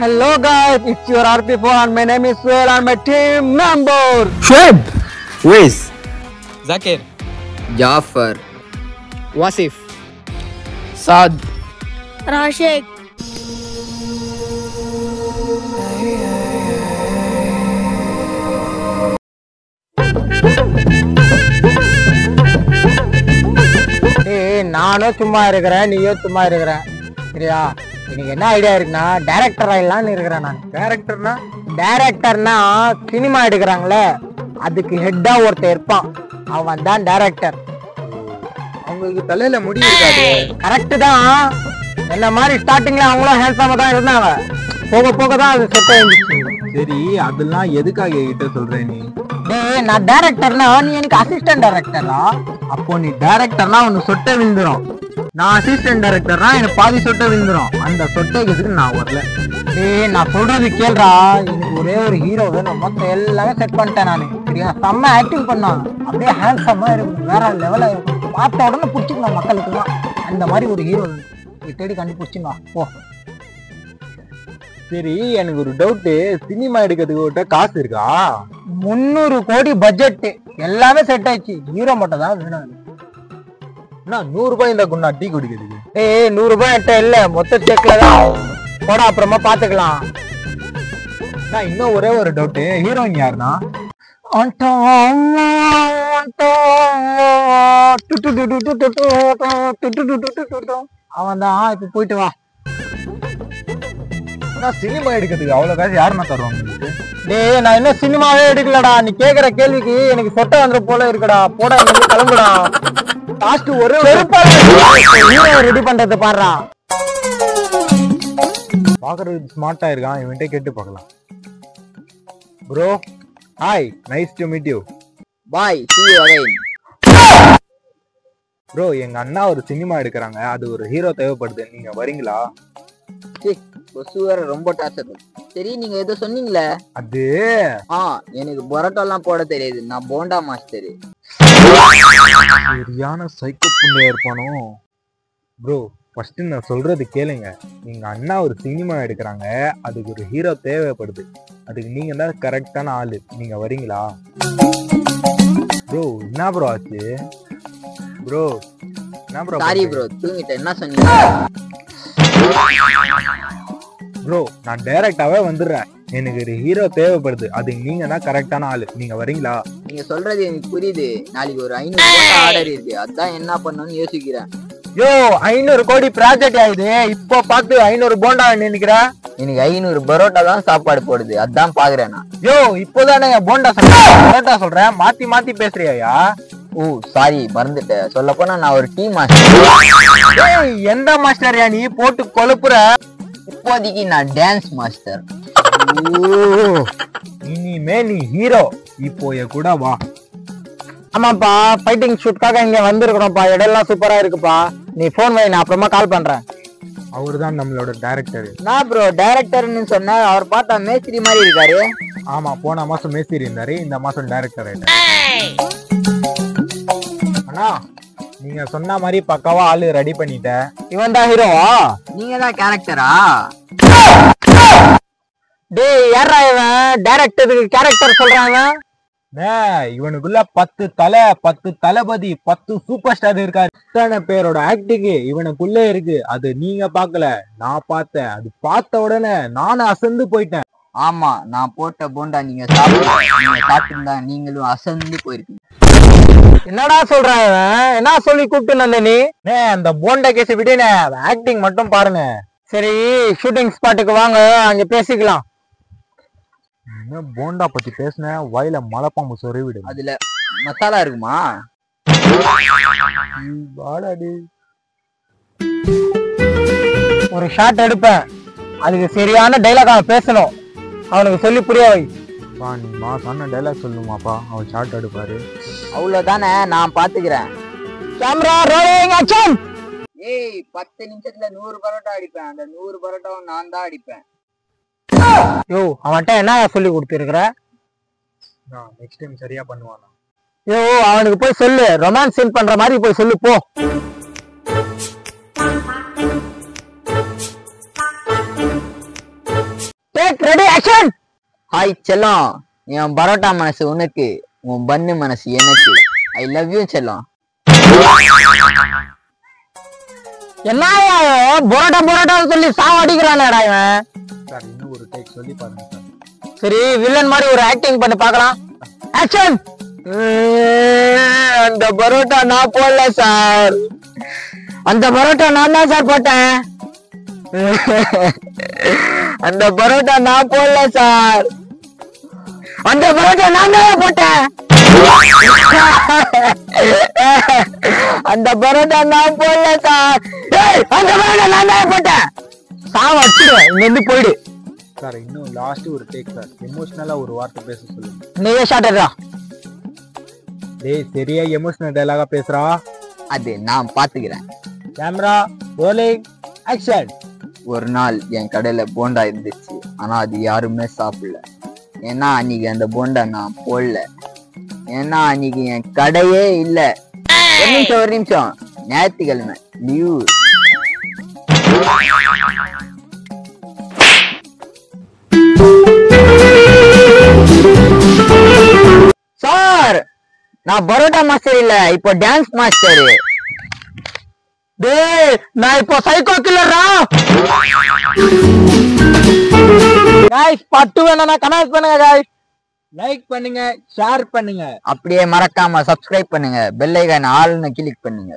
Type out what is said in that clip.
Hello guys, it's your RP4 and my name is Suhail and my team member Shoaib, Wiz, Zakir, Jafar, Wasif, Saad, Rashid. நானும் சும்மா இருக்கிறேன், நீயும் சும்மா இருக்கிற. சரியா? எனக்கு என்ன ஐடியா இருக்குன்னா டைரக்டர் ஆயிடலான்னு இருக்கிறேன். நான் டைரக்டர்னா சினிமா எடுக்கிறாங்களே அதுக்கு ஹெட்டா ஒருத்தர் இருப்பான், அவன் தான் டைரக்டர். அவங்களுக்கு தலையில முடி இருக்காது. கரெக்ட் தான். என்ன மாதிரி ஸ்டார்டிங்ல அவங்களும் ஹேண்ட்ஸாம தான் இருந்தாங்க, போக போக தான் அது செட் ஆயிடுச்சு. சரி, அதெல்லாம் எதுக்காக என்கிட்ட சொல்ற நீ? டேய், நான் டைரக்டர்னா நீ எனக்கு அசிஸ்டன்ட் டைரக்டரா? அப்போ நீ டைரக்டர்னா உனக்கு சொட்டை விழுந்துரும், நான் அசிஸ்டன்ட் டைரக்டர்னா எனக்கு பாதி சொட்டை விழுந்துரும். அந்த சொட்டைக்கு நான் வரல. டேய், நான் சொல்றது கேள்றா. எனக்கு ஒரே ஒரு ஹீரோ வேணும், மொத்தம் எல்லாமே செட் பண்ணிட்டேன் நானு. சரியா? செம்ம ஆக்டிங் பண்ணான், அப்படியே ஹேண்ட்ஸமா இருக்கும், வேற லெவலா இருக்கும், பார்த்த உடனே பிடிச்சிக்கணும் மக்களுக்குலாம். அந்த மாதிரி ஒரு ஹீரோ தேடி கண்டுபிடிச்சுங்க போ. சரி, எனக்கு ஒரு டவுட். சினிமா எடுக்கிறதுக்கு காசு இருக்கா? 300 கோடி பட்ஜெட், எல்லாமே செட் ஆயிடுச்சு. ஹீரோ மட்டும் தான் வேணும். 100 ரூபாய் இந்த குண்டா டீ குடிக்கிறதுக்கு? ஏய், 100 ரூபாய் என்கிட்ட இல்ல, மொத்த செக்ல தான் போட, அப்புறமா பாத்துக்கலாம். இன்னும் ஒரே ஒரு டவுட். ஹீரோயின் யாருன்னா? அவன் தான். இப்ப போயிட்டு வா. சினிமா எடுக்கிறதுக்கு அவ்வளவு காசு யாருன்னா தருவாங்க? டேய், நான் இன்னும் சினிமாவே எடுக்கலடா. நீ கேக்குற கேள்விக்கு எனக்கு சொட்டை வந்துற போல இருக்குடா. போடா, இங்க கிளம்புடா. லாஸ்ட் ஒரு ஹீரோ ரெடி பண்றது பாடுறா. பாக்குறதுக்கு ஸ்மார்ட்டா இருக்கான், இவன்ட்டே கேட்டு பார்க்கலாம். Bro, hi, nice to meet you. Bye, see you again. Bro, எங்க அண்ணா ஒரு சினிமா எடுக்கிறாங்க, அது ஒரு ஹீரோ தேவைப்படுது, நீங்க வரீங்களா? வேற ரொம்ப டார்ச்சர். சரி, நீங்க ஏதோ சொன்னீங்களே அது எனக்கு பரோட்டாலாம் போட தெரியாது, நான் போண்டா மாஸ்டர். சரியான சைக்கோ புண்டையா இருப்பானோ. ப்ரோ, ஃபர்ஸ்ட் நான் சொல்றது கேளுங்க. எங்க அண்ணா ஒரு சினிமா எடுக்கிறாங்க, அதுக்கு ஒரு ஹீரோ தேவைப்படுது, அதுக்கு நீங்க தான் கரெக்டான ஆளு, நீங்க வரீங்களா? ப்ரோ, என்ன ப்ரோ ஆச்சு? ப்ரோ, என்ன ப்ரோ? சாரி ப்ரோ, தூங்கிட்டேன். என்ன சொன்னீங்க? ப்ரோ, நான் டைரக்டாவே வந்துடுறேன், எனக்கு ஒரு ஹீரோ தேவைப்படுது, அதுக்கு நீங்க தான் கரெக்டான ஆளு, நீங்க வரீங்களா? நீங்க சொல்றது எனக்கு புரியுது. நாளைக்கு ஒரு 500 ஆர்டர் இருக்கு, அதான் என்ன பண்ணணும்னு யோசிக்கிறேன். யோ, 500 கோடி ப்ராஜெக்ட் ஆகுது, இப்போ பார்த்து 500 போண்டா நினைக்கிற? எனக்கு 500 பரோட்டா தான் சாப்பாடு போடுது, அதான் பாக்குறேன் நான். யோ, இப்போதானே போண்டா சொல்றேன், பரோட்டா சொல்றேன், மாத்தி மாத்தி பேசுறியா? ஓ சாரி, மறந்துட்டேன். சொல்ல போனா நான் ஒரு டீம் மாஸ்டர். எந்த மாஸ்டர்யா நீ போட்டு கொழுப்புற? இப்போதைக்கு நான் டான்ஸ் மாஸ்டர். இனிமே நீ ஹீரோ, இப்போ என் கூட வா. ஆமாப்பா, ஃபைட்டிங் ஷூட்காக இங்க வந்திருக்கிறோம்ப்பா, இடம்லாம் சூப்பரா இருக்குப்பா. நீ போன் வை, நான் அப்புறமா கால் பண்றேன். அவர்தான் நம்மளோட டைரக்டர். நான் ப்ரோ டைரக்டர்னு சொன்னா அவர் பார்த்தா மேஸ்திரி மாதிரி இருக்காரு. ஆமா, போன மாசம் மேஸ்திரி இருந்தாரு, இந்த மாசம் டைரக்டர் ஆயிட்டாரு. அண்ணா, நீங்க சொன்ன மாதிரி பக்காவா ஆளு ரெடி பண்ணிட்ட. இவன் தான் ஹீரோவா? நீங்க தான் கேரக்டரா? டேய், யாரா இவன் டைரக்டருக்கு கேரக்டர் சொல்றாங்க? இவனுக்குள்ள 10 தலை, 10 தளபதி, 10 சூப்பர் ஸ்டார் இருக்காரு. இத்தனை பேரோட ஆக்டிங் இவனுக்குள்ள இருக்கு. அது நீங்க பாக்கல, நான் பார்த்தேன். அது பார்த்த உடனே நானும் அசந்து போயிட்டேன். ஆமா, நான் போட்ட போண்டா நீங்க சாப்பிட்டு, நீங்க சாப்பிட்டுருந்தா நீங்களும் அசந்து போயிருக்கீங்க. என்னடா சொல்றான் இவன்? என்ன சொல்லி கூப்பிட்டு வந்த நீ? அந்த போண்டா கேஸ் விடுனே, ஆக்டிங் மட்டும் பாருங்க. சரி, ஷூட்டிங் ஸ்பாட்டுக்கு வாங்க, அங்க பேசிக்கலாம். போண்டா பத்தி பேசின வாயில மலைப்பாம்பு சொருவிடு. அதுல மசாலா இருக்குமா? ஒரு ஷாட் எடுப்பேன், அதுக்கு சரியான டைலாக் அவன் பேசணும், அவனுக்கு சொல்லி புரிய வை. நீ மாசான டைலாக் சொல்லுமாப்பா, அவன் ஷாட் எடுப்பாரு. அவ்வளவுதானே, நான் பாத்துக்கிறேன். Camera rolling action. ஏய், 10 நிமிஷத்துல 100 பரோட்டா அடிப்பேன். அந்த 100 பரோட்டாவும் நான் தான் அடிப்பேன். யோ, அவன்கிட்ட என்ன சொல்லி கொடுத்துருக்குற? நெக்ஸ்ட் டைம் சரியா பண்ணுவானா? யோ, அவனுக்கு போய் சொல்லு, ரொமான்ஸ் சீன் பண்ற மாதிரி போய் சொல்லு போ. ஆக்ஷன். ஹாய் செல்லம், என் பரோட்டா மனசு உனக்கு, உன் பன்னு மனசு எனக்கு. ஐ லவ் யூ செல்லம். என்ன பரோட்டா சொல்லி சாவடிக்கிறானேடா இவன். சார் இன்னும் ஒரு டேக் சொல்லி பாருங்க சார். சரி வில்லன் மாதிரி ஒரு ஆக்டிங் பண்ணி பார்க்கலாம். ஆக்ஷன். அந்த பரோட்டா நான் போடல சார், அந்த பரோட்டா நான் தான் சார் போட்டேன். அந்த பரோட்டா நான் போடல சார், அந்த பரோட்டா நான் தான் போட்டேன். அந்த பரோட்டா நான் போடல சார், அந்த பரோட்டா நான் தான் போட்டேன். சாவ வச்சிடுவேன், இங்க இருந்து போயிடு. சார் இன்னும் லாஸ்ட் ஒரு டேக் சார். எமோஷனலா ஒரு வார்த்தை பேச சொல்லுங்க. நீயே ஷார்ட்டா. டேய் சரியா எமோஷனல் டயலாகா பேசுறா. அது நான் பாத்துக்கிறேன். Camera rolling action. ஒரு நாள் என் கடையில போண்டா இருந்துச்சு, ஆனா அது யாருமே சாப்பிடல. ஏன்னா அன்னைக்கு அந்த போண்டா நான் போடல. ஏன்னா அன்னைக்கு என் கடையே இல்ல. ஒரு நிமிஷம் ஞாயிற்றுக்கிழமை லீவு. சார் நான் பரோட்டா மாஸ்டர் இல்ல, இப்போ டான்ஸ் மாஸ்டர். டேய் நான் இப்போ சைக்கோ கில்லரா. गाइस பட்டு வேணா கமெண்ட் பண்ணுங்க गाइस, லைக் பண்ணுங்க, ஷேர் பண்ணுங்க, அப்படியே மறக்காம சப்ஸ்கிரைப் பண்ணுங்க, பெல் ஐகான் ஆல்னு கிளிக் பண்ணுங்க.